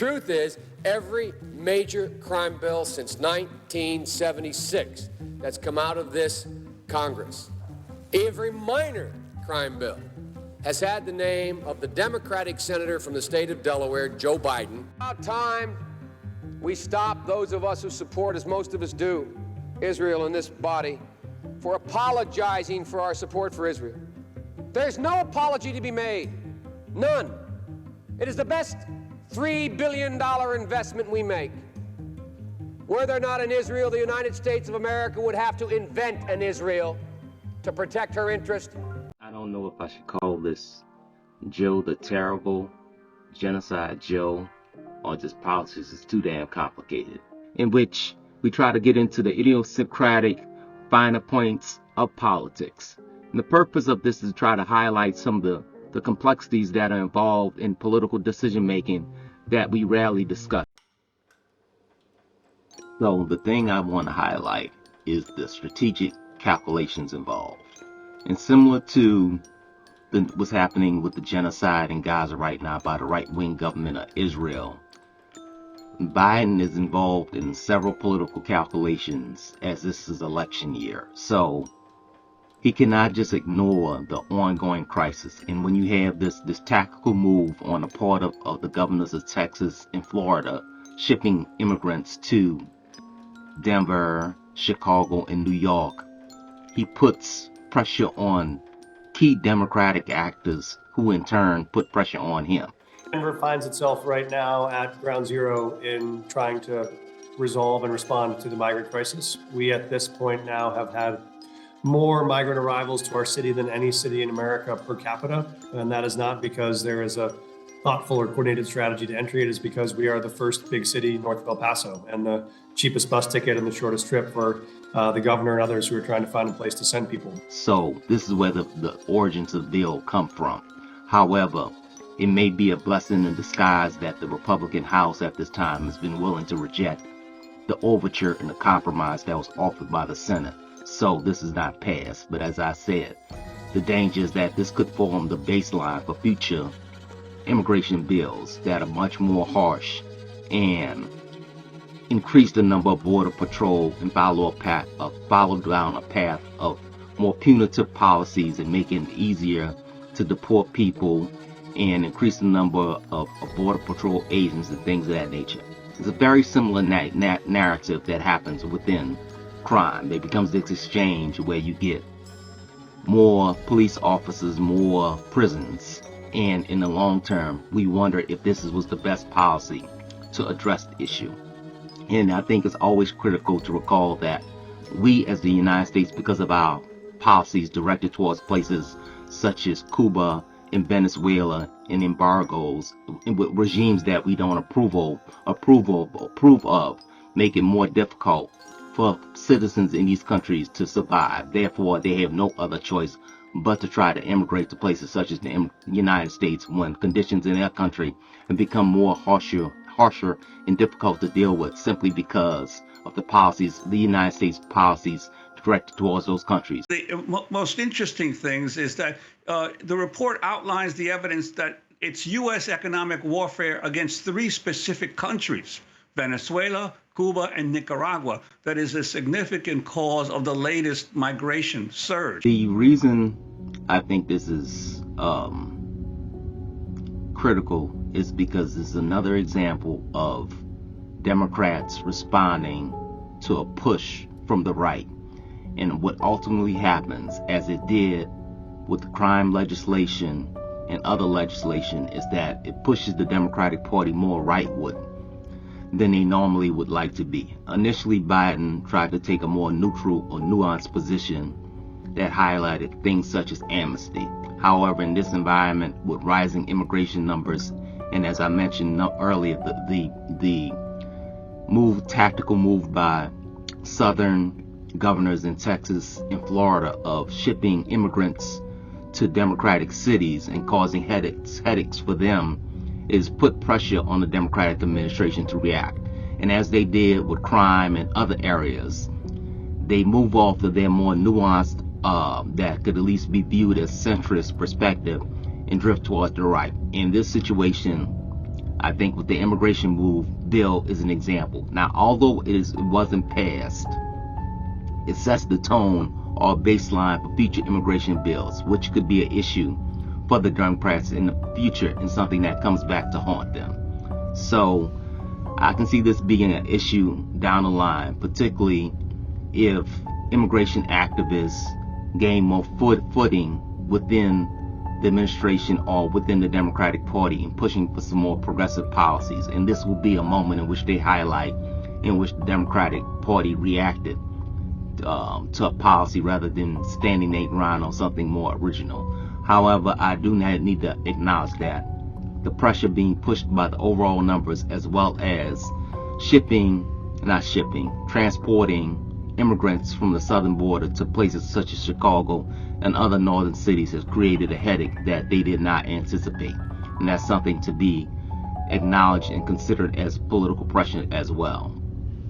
truth is, every major crime bill since 1976 that's come out of this Congress, every minor crime bill, has had the name of the Democratic senator from the state of Delaware, Joe Biden. About time we stop, those of us who support, as most of us do, Israel in this body, for apologizing for our support for Israel. There's no apology to be made. None. It is the best $3 billion investment we make. Were there not an Israel, the United States of America would have to invent an Israel to protect her interest. I don't know if I should call this Joe the Terrible, Genocide Joe, or just politics is too damn complicated, in which we try to get into the idiosyncratic finer points of politics. And the purpose of this is to try to highlight some of the complexities that are involved in political decision making that we rarely discuss. So the thing I want to highlight is the strategic calculations involved. And similar to what's happening with the genocide in Gaza right now by the right-wing government of Israel, Biden is involved in several political calculations as this is election year. So he cannot just ignore the ongoing crisis. And when you have this tactical move on the part of the governors of Texas and Florida shipping immigrants to Denver, Chicago, and New York, he puts pressure on key Democratic actors who in turn put pressure on him. Denver finds itself right now at ground zero in trying to resolve and respond to the migrant crisis. We at this point now have had more migrant arrivals to our city than any city in America per capita. And that is not because there is a thoughtful or coordinated strategy to entry. It is because we are the first big city north of El Paso and the cheapest bus ticket and the shortest trip for the governor and others who are trying to find a place to send people. So this is where the origins of the bill come from. However, it may be a blessing in disguise that the Republican House at this time has been willing to reject the overture and the compromise that was offered by the Senate. So this is not passed. But as I said, the danger is that this could form the baseline for future immigration bills that are much more harsh and increase the number of border patrol and follow down a path of more punitive policies and making it easier to deport people and increase the number of border patrol agents and things of that nature. It's a very similar narrative that happens within crime. There becomes this exchange where you get more police officers, more prisons, and in the long term, we wonder if this was the best policy to address the issue. And I think it's always critical to recall that we as the United States, because of our policies directed towards places such as Cuba and Venezuela and embargoes and with regimes that we don't approve of, make it more difficult for citizens in these countries to survive. Therefore, they have no other choice but to try to immigrate to places such as the United States when conditions in their country have become more harsher and difficult to deal with simply because of the United States policies directed towards those countries. The most interesting things is that the report outlines the evidence that it's U.S. economic warfare against three specific countries, Venezuela, Cuba, and Nicaragua, that is a significant cause of the latest migration surge. The reason I think this is critical is because it's another example of Democrats responding to a push from the right. And what ultimately happens, as it did with the crime legislation and other legislation, is that it pushes the Democratic Party more rightward than they normally would like to be. Initially, Biden tried to take a more neutral or nuanced position that highlighted things such as amnesty. However, in this environment with rising immigration numbers, and as I mentioned earlier, the tactical move by Southern governors in Texas and Florida of shipping immigrants to Democratic cities and causing headaches for them is put pressure on the Democratic administration to react. And as they did with crime and other areas, they move off of their more nuanced, that could at least be viewed as centrist perspective and drift towards the right. In this situation, I think with the immigration bill is an example. Now, although it wasn't passed, it sets the tone or baseline for future immigration bills, which could be an issue for the Democrats in the future and something that comes back to haunt them. So I can see this being an issue down the line, particularly if immigration activists gain more footing within the administration or within the Democratic Party in pushing for some more progressive policies. And this will be a moment in which they highlight in which the Democratic Party reacted to a policy rather than standing their ground on something more original. However, I do need to acknowledge that the pressure being pushed by the overall numbers, as well as transporting immigrants from the southern border to places such as Chicago and other northern cities, has created a headache that they did not anticipate. And that's something to be acknowledged and considered as political pressure as well.